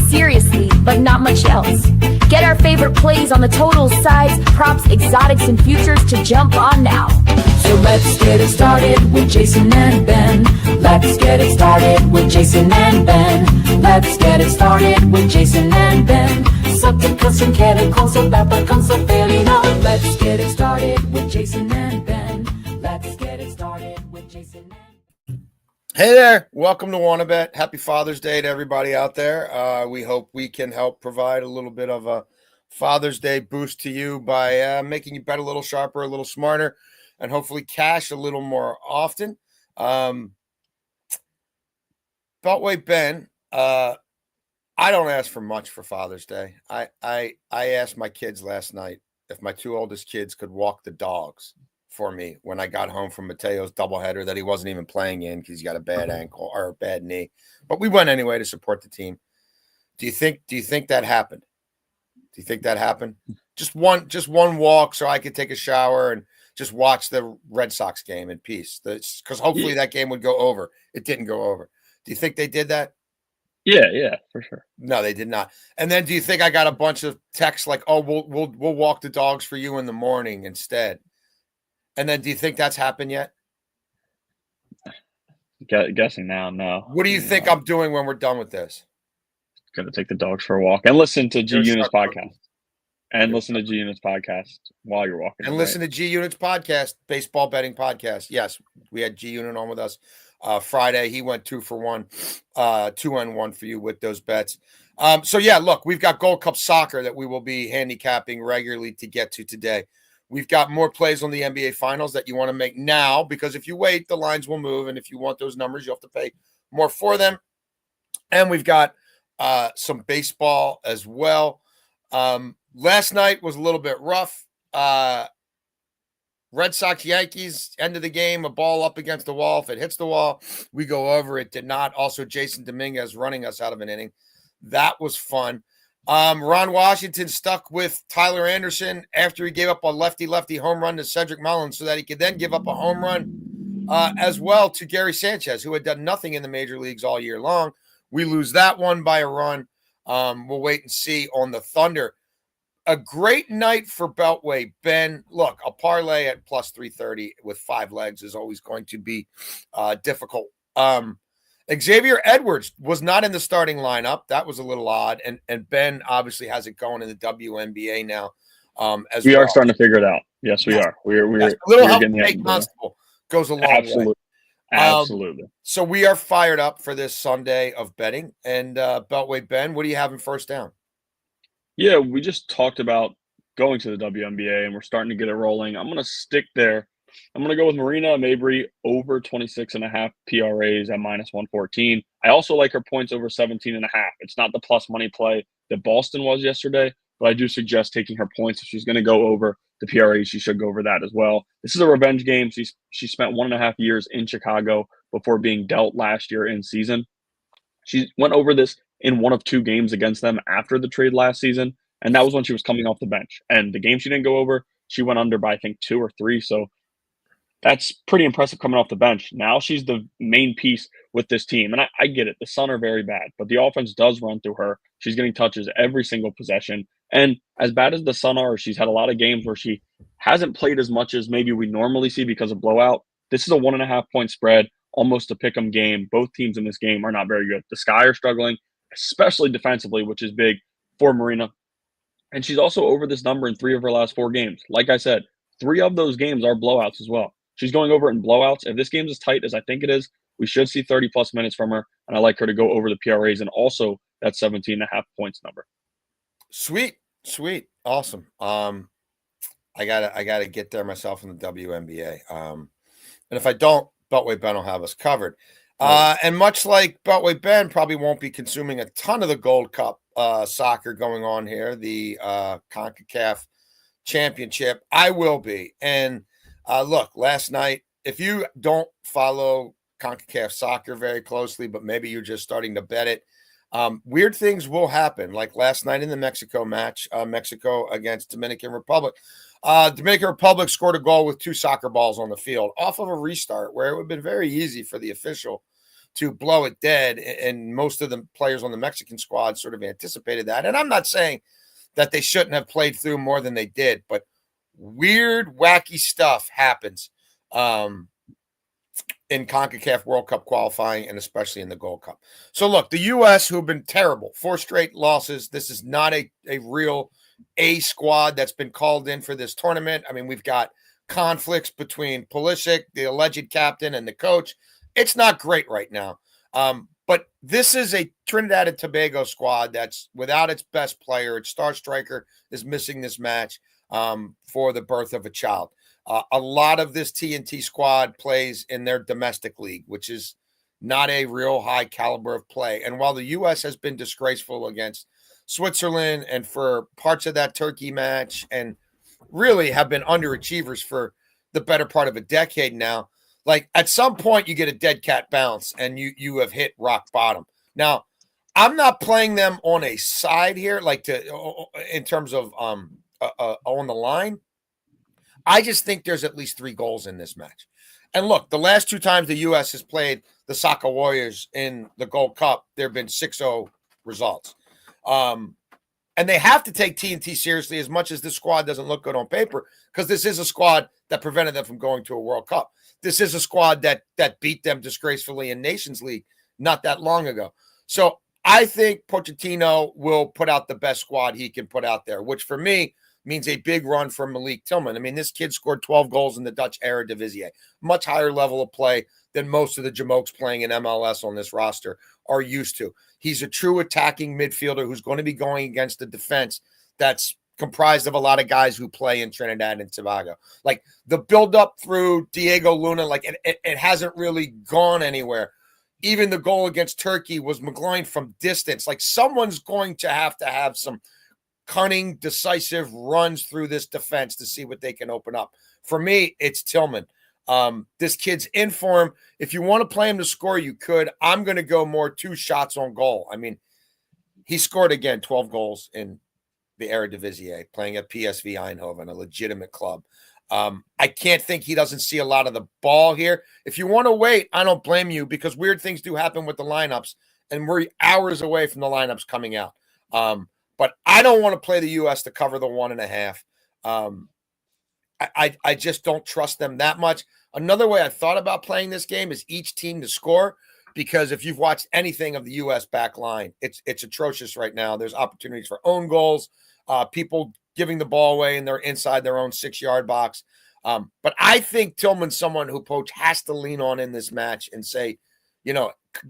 seriously, but not much else. Get our favorite plays on the totals, sides, props, exotics, and futures to jump on now. So let's get it started with Jason and Ben. Let's get it started with Jason and Ben. Let's get it started with Jason and Ben. Something custom care cosa bappa cosa felino. Let's get it started with Jason and Ben. Let's get it started with Jason and Ben. Hey there, welcome to WannaBet. Happy Father's Day to everybody out there. We hope we can help provide a little bit of a Father's Day boost to you by making you bet a little sharper, a little smarter, and hopefully cash a little more often. Beltway Ben, I don't ask for much for Father's Day. I asked my kids last night if my two oldest kids could walk the dogs for me when I got home from Mateo's doubleheader that he wasn't even playing in because he's got a bad ankle or a bad knee. But we went anyway to support the team. Do you think that happened? Do you think that happened? Just one walk so I could take a shower and just watch the Red Sox game in peace. Because hopefully that game would go over. It didn't go over. Do you think they did that? Yeah, for sure. No, they did not. And then do you think I got a bunch of texts like, "Oh, we'll walk the dogs for you in the morning instead"? And then do you think that's happened yet? Guessing now, no. What do you think I'm doing when we're done with this? Gonna take the dogs for a walk and listen to G Unit's podcast. And listen to G Unit's podcast while you're walking. And listen to G Unit's podcast, baseball betting podcast. Yes, we had G Unit on with us Friday. He went 2 for 1, 2-1 for you with those bets. So yeah, look, we've got Gold Cup soccer that we will be handicapping regularly to get to today. We've got more plays on the NBA Finals that you want to make now, because if you wait, the lines will move. And if you want those numbers, you have to pay more for them. And we've got some baseball as well. Last night was a little bit rough. Red Sox Yankees, end of the game, a ball up against the wall. If it hits the wall, we go over. It did not. Also, Jason Dominguez running us out of an inning. That was fun. Ron Washington stuck with Tyler Anderson after he gave up a lefty home run to Cedric Mullins so that he could then give up a home run as well to Gary Sanchez, who had done nothing in the major leagues all year long. We lose that one by a run. We'll wait and see on the Thunder. A great night for Beltway. Ben, look, a parlay at plus 330 with 5 legs is always going to be difficult. Xavier Edwards was not in the starting lineup. That was a little odd. And Ben obviously has it going in the WNBA now. As we well. are starting to figure it out. Yes, we are. We're a little help from Nate Constable goes a long way. Absolutely. So we are fired up for this Sunday of betting. And Beltway Ben, what do you have in first down? Yeah, we just talked about going to the WNBA, and we're starting to get it rolling. I'm going to stick there. I'm going to go with Marina Mabry over 26.5 PRAs at minus 114. I also like her points over 17.5. It's not the plus money play that Boston was yesterday, but I do suggest taking her points. If she's going to go over the PRAs, she should go over that as well. This is a revenge game. She spent 1.5 years in Chicago before being dealt last year in season. She went over this in one of 2 games against them after the trade last season, and that was when she was coming off the bench. And the game she didn't go over, she went under by, I think, 2 or 3, so that's pretty impressive coming off the bench. Now she's the main piece with this team, and I get it. The Sun are very bad, but the offense does run through her. She's getting touches every single possession, and as bad as the Sun are, she's had a lot of games where she hasn't played as much as maybe we normally see because of blowout. This is a 1.5-point spread, almost a pick'em game. Both teams in this game are not very good. The Sky are struggling, especially defensively, which is big for Marina. And she's also over this number in 3 of her last 4 games. Like I said, 3 of those games are blowouts as well. She's going over in blowouts. If this game's as tight as I think it is, we should see 30-plus minutes from her, and I like her to go over the PRAs and also that 17.5 points number. Sweet. Awesome. I gotta get there myself in the WNBA. And if I don't, Beltway Ben will have us covered. And much like Beltway Ben probably won't be consuming a ton of the Gold Cup soccer going on here, the CONCACAF Championship, I will be. And look, last night, if you don't follow CONCACAF soccer very closely, but maybe you're just starting to bet it, weird things will happen. Like last night in the Mexico match, Mexico against Dominican Republic. Dominican Republic scored a goal with 2 soccer balls on the field off of a restart where it would have been very easy for the official to blow it dead. And most of the players on the Mexican squad sort of anticipated that. And I'm not saying that they shouldn't have played through more than they did, but weird, wacky stuff happens in CONCACAF World Cup qualifying and especially in the Gold Cup. So look, the U.S., who've been terrible, 4 straight losses. This is not a real A squad that's been called in for this tournament. I mean, we've got conflicts between Pulisic, the alleged captain, and the coach. It's not great right now. But this is a Trinidad and Tobago squad that's without its best player. Its star striker is missing this match for the birth of a child. A lot of this TNT squad plays in their domestic league, which is not a real high caliber of play. And while the U.S. has been disgraceful against Switzerland and for parts of that Turkey match and really have been underachievers for the better part of a decade now, like at some point you get a dead cat bounce and you have hit rock bottom. Now, I'm not playing them on a side here, like in terms of on the line. I just think there's at least 3 goals in this match. And look, the last 2 times the U.S. has played the Soccer Warriors in the Gold Cup, there have been 6-0 results. And they have to take TNT seriously as much as this squad doesn't look good on paper, because this is a squad that prevented them from going to a World Cup. This is a squad that beat them disgracefully in Nations League not that long ago. So I think Pochettino will put out the best squad he can put out there, which for me means a big run for Malik Tillman. I mean, this kid scored 12 goals in the Dutch Eredivisie, much higher level of play than most of the Jamokes playing in MLS on this roster are used to. He's a true attacking midfielder who's going to be going against the defense that's comprised of a lot of guys who play in Trinidad and Tobago. Like the buildup through Diego Luna, like it hasn't really gone anywhere. Even the goal against Turkey was McGloin from distance. Like someone's going to have some cunning, decisive runs through this defense to see what they can open up. For me, it's Tillman. This kid's in form. If you want to play him to score, you could. I'm going to go more 2 shots on goal. I mean, he scored again 12 goals in the Eredivisie, playing at PSV Eindhoven, a legitimate club. I can't think he doesn't see a lot of the ball here. If you want to wait, I don't blame you, because weird things do happen with the lineups, and we're hours away from the lineups coming out. But I don't want to play the U.S. to cover the 1.5. I just don't trust them that much. Another way I thought about playing this game is each team to score, because if you've watched anything of the U.S. back line, it's atrocious right now. There's opportunities for own goals, people giving the ball away and they're inside their own 6-yard box. But I think Tillman's someone who Poach has to lean on in this match and say,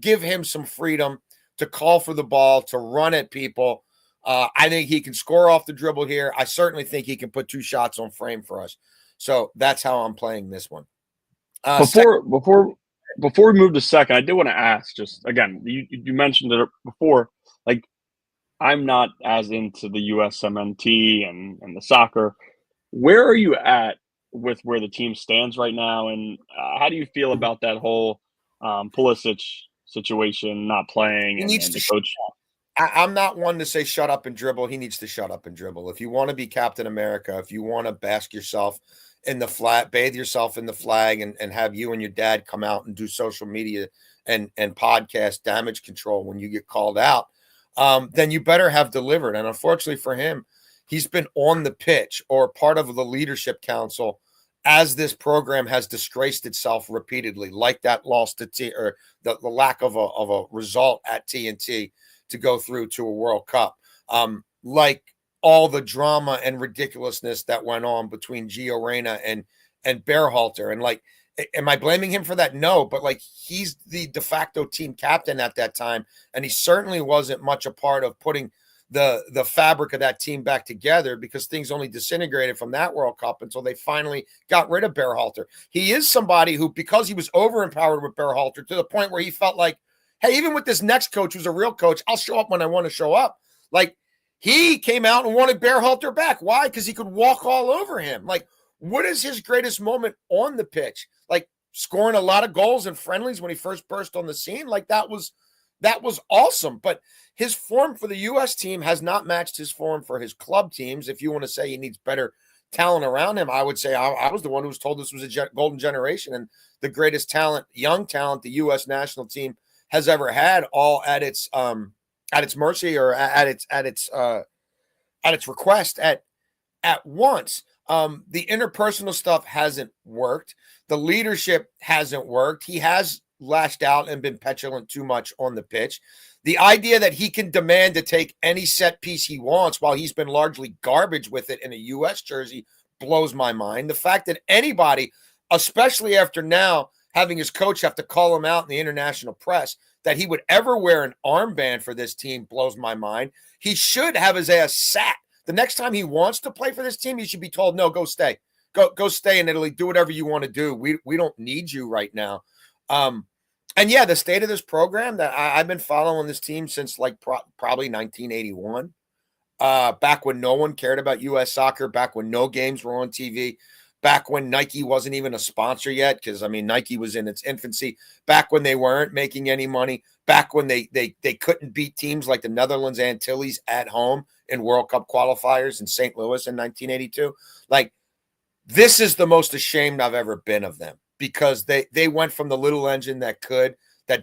give him some freedom to call for the ball, to run at people. I think he can score off the dribble here. I certainly think he can put 2 shots on frame for us. So that's how I'm playing this one. Before we move to second, I did want to ask, just again, you mentioned it before, like I'm not as into the USMNT and the soccer. Where are you at with where the team stands right now, and how do you feel about that whole Pulisic situation not playing? He needs to coach. I'm not one to say shut up and dribble. He needs to shut up and dribble. If you want to be Captain America, if you want to bask yourself in the flag, bathe yourself in the flag, and have you and your dad come out and do social media and podcast damage control when you get called out, then you better have delivered. And unfortunately for him, he's been on the pitch or part of the leadership council as this program has disgraced itself repeatedly, like that loss to or the lack of a result at TNT to go through to a World Cup, like all the drama and ridiculousness that went on between Gio Reyna and Berhalter. And like, am I blaming him for that? No, but like he's the de facto team captain at that time, and he certainly wasn't much a part of putting the fabric of that team back together, because things only disintegrated from that World Cup until they finally got rid of Berhalter. He is somebody who, because he was overempowered with Berhalter to the point where he felt like, hey, even with this next coach who's a real coach, I'll show up when I want to show up. Like, he came out and wanted Berhalter back. Why? Because he could walk all over him. Like, what is his greatest moment on the pitch? Like, scoring a lot of goals in friendlies when he first burst on the scene. Like, that was awesome. But his form for the U.S. team has not matched his form for his club teams. If you want to say he needs better talent around him, I would say I was the one who was told this was a golden generation and the greatest talent, young talent, the U.S. national team has ever had all at its mercy or at its request at once. The interpersonal stuff hasn't worked. The leadership hasn't worked. He has lashed out and been petulant too much on the pitch. The idea that he can demand to take any set piece he wants while he's been largely garbage with it in a U.S. jersey blows my mind. The fact that anybody, especially after now having his coach have to call him out in the international press, that he would ever wear an armband for this team blows my mind. He should have his ass sat. The next time he wants to play for this team, he should be told, no, go stay. Go stay in Italy. Do whatever you want to do. We don't need you right now. And yeah, the state of this program that I've been following this team since like probably 1981, back when no one cared about U.S. soccer, back when no games were on TV, back when Nike wasn't even a sponsor yet, because, I mean, Nike was in its infancy, back when they weren't making any money, back when they couldn't beat teams like the Netherlands Antilles at home in World Cup qualifiers in St. Louis in 1982. Like, this is the most ashamed I've ever been of them, because they went from the little engine that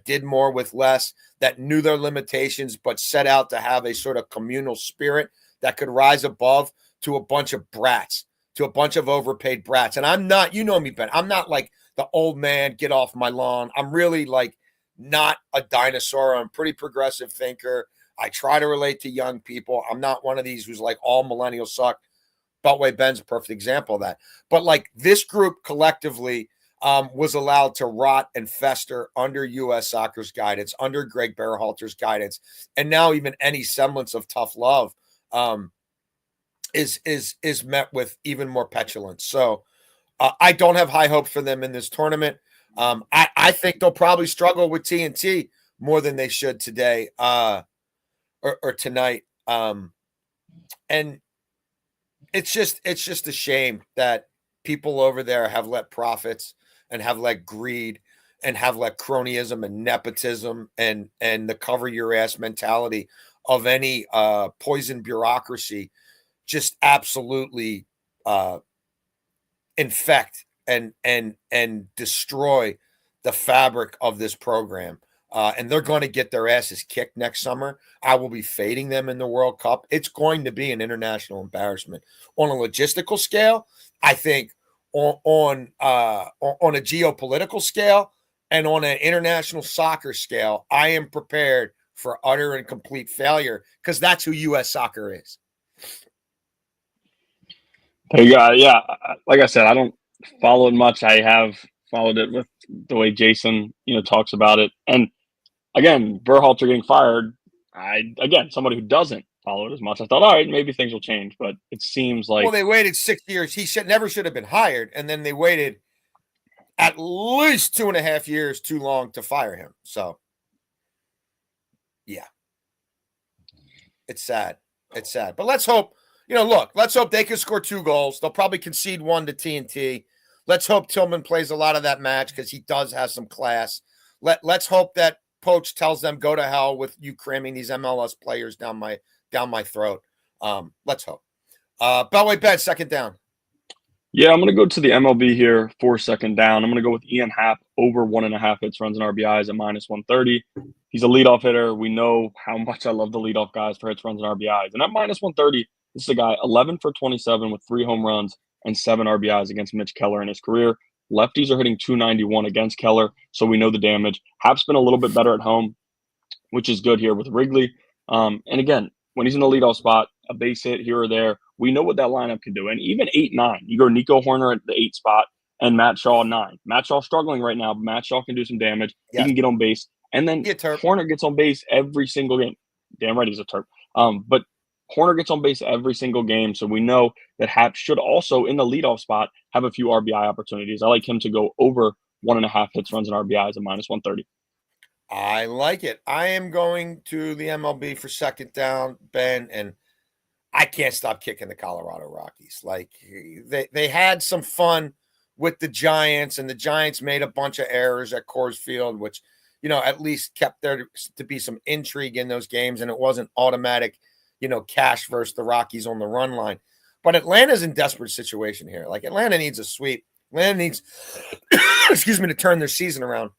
did more with less, that knew their limitations, but set out to have a sort of communal spirit that could rise above, to a bunch of brats, to a bunch of overpaid brats. And I'm not, you know me, Ben, I'm not like the old man, get off my lawn. I'm really like not a dinosaur. I'm a pretty progressive thinker. I try to relate to young people. I'm not one of these who's like all millennials suck. Beltway Ben's a perfect example of that. But like this group collectively was allowed to rot and fester under U.S. Soccer's guidance, under Greg Berhalter's guidance, and now even any semblance of tough love is met with even more petulance. So I don't have high hopes for them in this tournament. I think they'll probably struggle with TNT more than they should today or tonight. And it's just a shame that people over there have let profits and have let greed and have let cronyism and nepotism and the cover your ass mentality of any poison bureaucracy just absolutely infect and destroy the fabric of this program. And they're going to get their asses kicked next summer. I will be fading them in the World Cup. It's going to be an international embarrassment. On a logistical scale, I think on a geopolitical scale and on an international soccer scale, I am prepared for utter and complete failure, because that's who U.S. soccer is. There you go. Yeah, like I said, I don't follow it much. I have followed it with the way Jason, talks about it. And again, Berhalter getting fired, somebody who doesn't follow it as much, I thought, all right, maybe things will change. But it seems like, well, they waited 6 years. He never should have been hired, and then they waited at least 2.5 years too long to fire him. So, yeah, it's sad. It's sad. But let's hope. Let's hope they can score 2 goals. They'll probably concede 1 to TNT. Let's hope Tillman plays a lot of that match, because he does have some class. Let's hope that Poach tells them, go to hell with you cramming these MLS players down my throat. Let's hope. Beltway Bet, second down. Yeah, I'm going to go to the MLB here for second down. I'm going to go with Ian Happ over 1.5 hits, runs, and RBIs at -130. He's a leadoff hitter. We know how much I love the leadoff guys for hits, runs, and RBIs. And at -130, this is a guy 11 for 27 with 3 home runs and 7 RBIs against Mitch Keller in his career. Lefties are hitting .291 against Keller, so we know the damage. Happ's been a little bit better at home, which is good here with Wrigley. And again, when he's in the leadoff spot, a base hit here or there, we know what that lineup can do. And even 8-9, you go Nico Horner at the 8 spot and Matt Shaw 9. Matt Shaw struggling right now, but Matt Shaw can do some damage. Yes. He can get on base. And then Horner gets on base every single game. Damn right he's a Terp. But Horner gets on base every single game, so we know that Happ should also, in the leadoff spot, have a few RBI opportunities. I like him to go over 1.5 hits, runs, and RBIs at -130. I like it. I am going to the MLB for second down, Ben, and I can't stop kicking the Colorado Rockies. Like, they had some fun with the Giants, and the Giants made a bunch of errors at Coors Field, which, at least kept there to be some intrigue in those games, and it wasn't automatic, cash versus the Rockies on the run line. But Atlanta's in desperate situation here. Like, Atlanta needs a sweep. Atlanta needs, to turn their season around.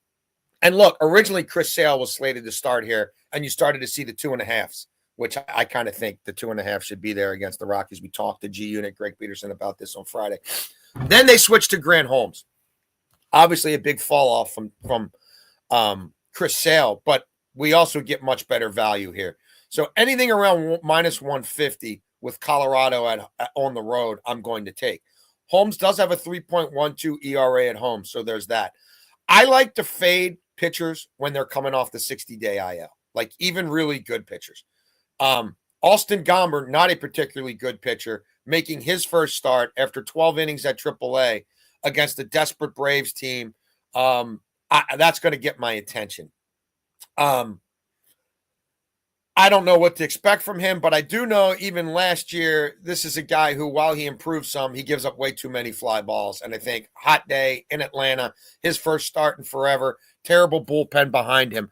And look, originally Chris Sale was slated to start here, and you started to see the 2.5s, which I kind of think the 2.5 should be there against the Rockies. We talked to G Unit, Greg Peterson, about this on Friday. Then they switched to Grant Holmes. Obviously, a big fall off from Chris Sale, but we also get much better value here. So anything around minus 150 with Colorado on the road, I'm going to take. Holmes does have a 3.12 ERA at home, so there's that. I like to fade pitchers when they're coming off the 60-day IL, like even really good pitchers. Austin Gomber, not a particularly good pitcher, making his first start after 12 innings at AAA against a desperate Braves team. That's going to get my attention. I don't know what to expect from him, but I do know even last year, this is a guy who, while he improved some, he gives up way too many fly balls. And I think hot day in Atlanta, his first start in forever, terrible bullpen behind him.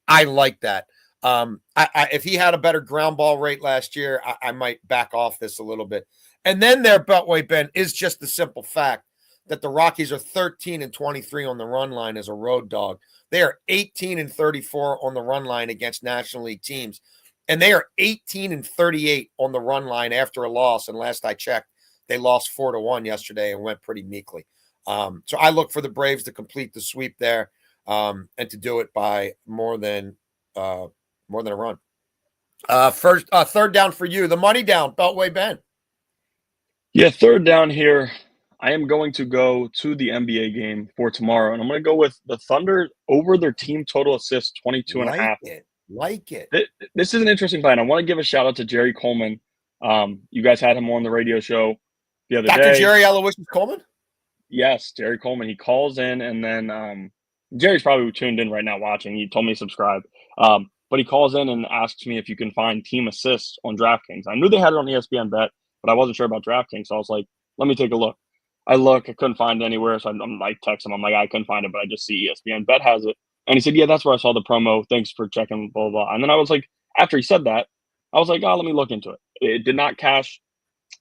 I like that. If he had a better ground ball rate last year, I might back off this a little bit. And then their Beltway, Ben, is just the simple fact that the Rockies are 13-23 on the run line as a road dog. They are 18-34 on the run line against National League teams. And they are 18-38 on the run line after a loss. And last I checked, they lost 4-1 yesterday and went pretty meekly. So I look for the Braves to complete the sweep there and to do it by more than a run. Third down for you. The money down, Beltway Ben. Yeah, third down here. I am going to go to the NBA game for tomorrow, and I'm going to go with the Thunder over their team total assists, 22.5. Like it. This is an interesting plan. I want to give a shout out to Jerry Coleman. You guys had him on the radio show the other day. Dr. Jerry Aloysius Coleman? Yes, Jerry Coleman. He calls in, and then Jerry's probably tuned in right now watching. He told me to subscribe. But he calls in and asks me if you can find team assists on DraftKings. I knew they had it on ESPN Bet, but I wasn't sure about DraftKings. So I was like, let me take a look. I couldn't find it anywhere. So I'm like, text him. I'm like, I couldn't find it, but I just see ESPN Bet has it. And he said, yeah, that's where I saw the promo. Thanks for checking, blah, blah, blah. And then I was like, after he said that, I was like, oh, let me look into it. It did not cash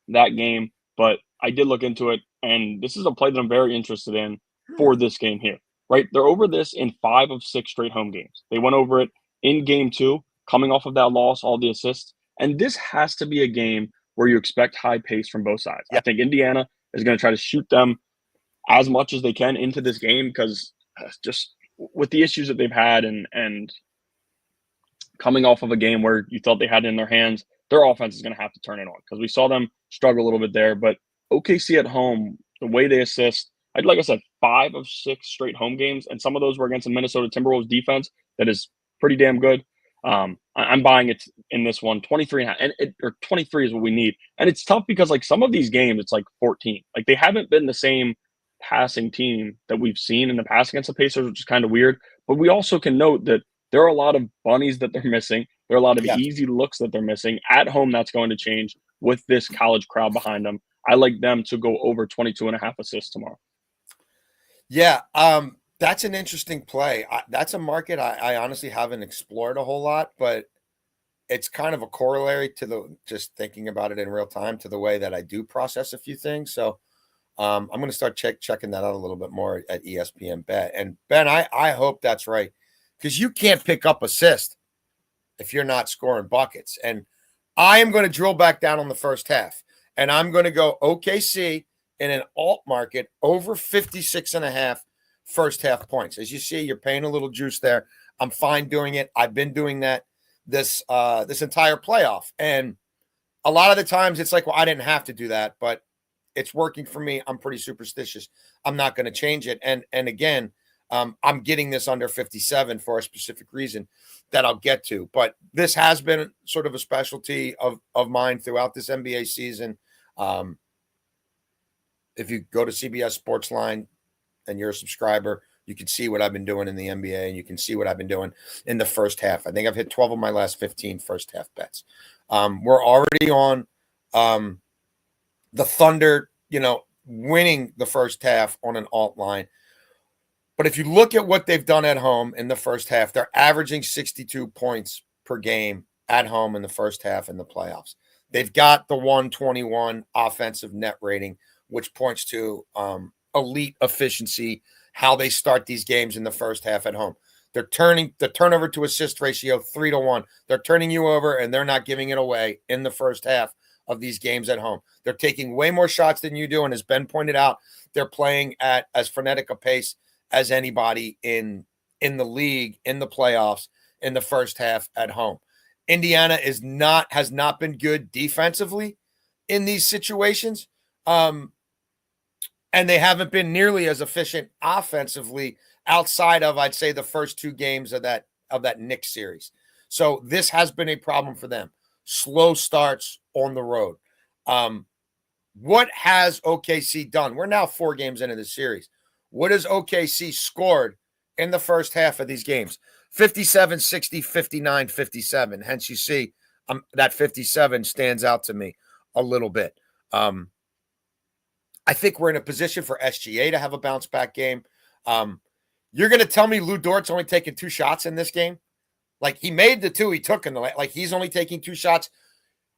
that game, but I did look into it. And this is a play that I'm very interested in for this game here, right? They're over this in 5 of 6 straight home games. They went over it in game 2, coming off of that loss, all the assists. And this has to be a game where you expect high pace from both sides. I think Indiana is going to try to shoot them as much as they can into this game because just with the issues that they've had and coming off of a game where you thought they had it in their hands, their offense is going to have to turn it on because we saw them struggle a little bit there. But OKC at home, the way they assist, like I said, 5 of 6 straight home games, and some of those were against the Minnesota Timberwolves defense that is pretty damn good. I'm buying it in this one, 23.5, or 23 is what we need. And it's tough because like some of these games, it's like 14. Like they haven't been the same passing team that we've seen in the past against the Pacers, which is kind of weird. But we also can note that there are a lot of bunnies that they're missing. There are a lot of easy looks that they're missing. At home, that's going to change with this college crowd behind them. I like them to go over 22.5 assists tomorrow. Yeah, that's an interesting play. That's a market I honestly haven't explored a whole lot, but it's kind of a corollary to just thinking about it in real time to the way that I do process a few things. So I'm going to start checking that out a little bit more at ESPN Bet. And Ben, I hope that's right because you can't pick up assist if you're not scoring buckets. And I am going to drill back down on the first half, and I'm going to go OKC in an alt market over 56.5 first half points. As you see, you're paying a little juice there. I'm fine doing it. I've been doing that this entire playoff. And a lot of the times it's like, well, I didn't have to do that, but it's working for me. I'm pretty superstitious. I'm not going to change it. And again, I'm getting this under 57 for a specific reason that I'll get to. But this has been sort of a specialty of mine throughout this NBA season. If you go to CBS Sportsline and you're a subscriber, you can see what I've been doing in the NBA, and you can see what I've been doing in the first half. I think I've hit 12 of my last 15 first half bets. We're already on the Thunder, winning the first half on an alt line. But if you look at what they've done at home in the first half, they're averaging 62 points per game at home in the first half in the playoffs. They've got the 121 offensive net rating, which points to elite efficiency, how they start these games in the first half at home. They're turning the turnover to assist ratio 3-1. They're turning you over and they're not giving it away in the first half of these games at home. They're taking way more shots than you do. And as Ben pointed out, they're playing at as frenetic a pace as anybody in the league, in the playoffs, in the first half at home. Indiana has not been good defensively in these situations. And they haven't been nearly as efficient offensively outside of, I'd say, the first two games of that Knicks series. So this has been a problem for them. Slow starts on the road. What has OKC done? We're now 4 games into the series. What has OKC scored in the first half of these games? 57, 60, 59, 57. Hence, you see that 57 stands out to me a little bit. I think we're in a position for SGA to have a bounce back game. You're going to tell me Lou Dort's only taking 2 shots in this game? Like, he made the 2 he took in the like he's only taking 2 shots.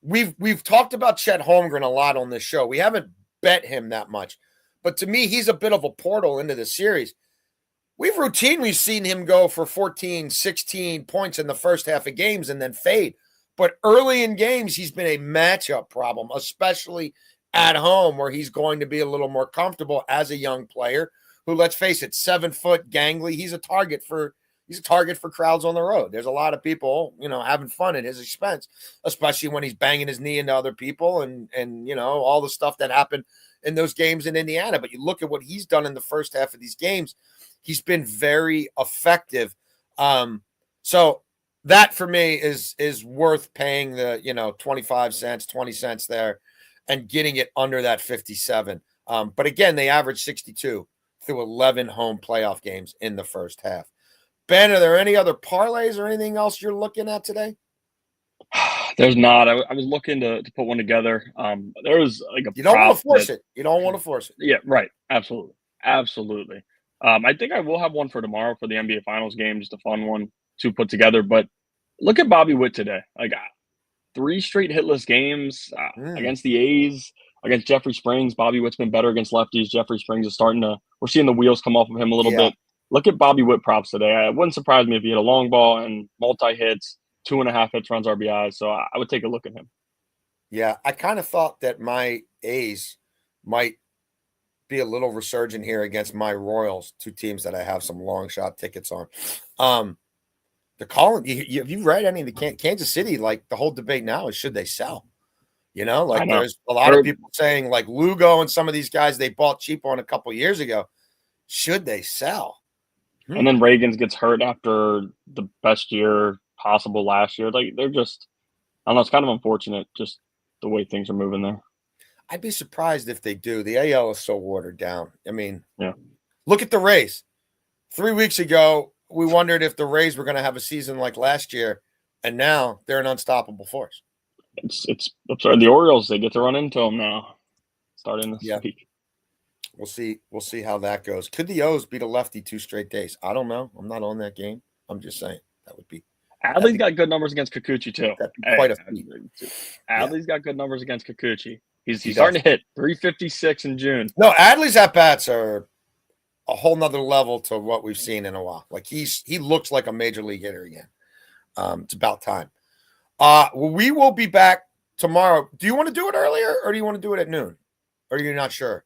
We've talked about Chet Holmgren a lot on this show. We haven't bet him that much. But to me, he's a bit of a portal into the series. We've routinely seen him go for 14, 16 points in the first half of games and then fade. But early in games, he's been a matchup problem, especially at home where he's going to be a little more comfortable as a young player who, let's face it, 7-foot gangly. He's a target for crowds on the road. There's a lot of people, having fun at his expense, especially when he's banging his knee into other people and all the stuff that happened in those games in Indiana. But you look at what he's done in the first half of these games, he's been very effective. So that for me is worth paying the 25 cents, 20 cents there and getting it under that 57. But again, they averaged 62 through 11 home playoff games in the first half. Ben, are there any other parlays or anything else you're looking at today? There's not. I was looking to put one together. There was like a You don't want to force it. You don't want to force it. Yeah, right. Absolutely. I think I will have one for tomorrow for the NBA Finals game, just a fun one to put together. But look at Bobby Witt today. Like 3 straight hitless games against the A's, against Jeffrey Springs. Bobby Witt's been better against lefties. Jeffrey Springs is we're seeing the wheels come off of him a little bit. Look at Bobby Witt props today. It wouldn't surprise me if he hit a long ball and multi-hits, 2.5 hits, runs, RBIs. So I would take a look at him. Yeah, I kind of thought that my A's might be a little resurgent here against my Royals, 2 teams that I have some long shot tickets on. The calling, have you read any of the Kansas City? Like the whole debate now is should they sell? There's a lot of people saying like Lugo and some of these guys they bought cheap on a couple years ago. Should they sell? And then Reagans gets hurt after the best year possible last year. Like they're just, I don't know. It's kind of unfortunate, just the way things are moving there. I'd be surprised if they do. The AL is so watered down. I mean, yeah. Look at the Rays. 3 weeks ago, we wondered if the Rays were going to have a season like last year, and now they're an unstoppable force. It's absurd. The Orioles, they get to run into them now, starting this week. We'll see how that goes. Could the O's beat a lefty 2 straight days? I don't know. I'm not on that game. I'm just saying that would be. Adley's got good numbers against Kikuchi too. That'd be quite a feat. Adley's got good numbers against Kikuchi. He's starting to hit 356 in June. No, Adley's at bats are a whole nother level to what we've seen in a while. Like he looks like a major league hitter again. It's about time. We will be back tomorrow. Do you want to do it earlier or do you want to do it at noon? Or you're not sure?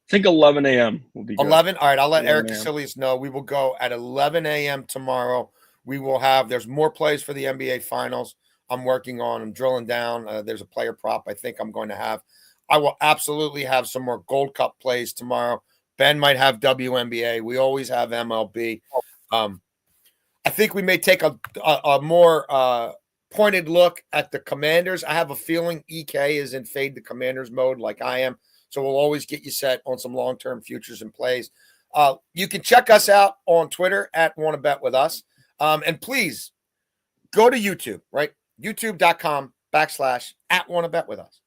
I think 11 a.m. will be good. 11? All right, I'll let Eric Casillas know. We will go at 11 a.m. tomorrow. We will there's more plays for the NBA Finals. I'm drilling down. There's a player prop I think I'm going to have. I will absolutely have some more Gold Cup plays tomorrow. Ben might have WNBA. We always have MLB. I think we may take a more pointed look at the Commanders. I have a feeling EK is in fade the Commanders mode like I am. So we'll always get you set on some long-term futures and plays. You can check us out on Twitter at Wanna Bet With Us. And please go to YouTube, right? YouTube.com/@Wanna Bet With Us.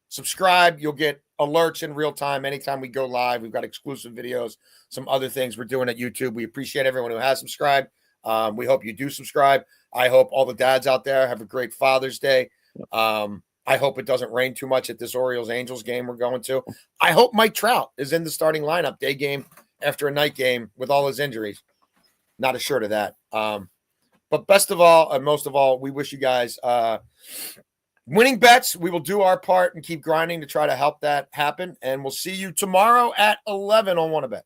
Subscribe. You'll get alerts in real time anytime we go live. We've got exclusive videos, some other things we're doing at YouTube. We appreciate everyone who has subscribed. We hope you do subscribe. I hope all the dads out there have a great Father's Day. I hope it doesn't rain too much at this Orioles-Angels game we're going to. I hope Mike Trout is in the starting lineup, day game after a night game with all his injuries. not assured of that. But best of all, and most of all, we wish you guys winning bets. We will do our part and keep grinding to try to help that happen. And we'll see you tomorrow at 11 on Wannabet.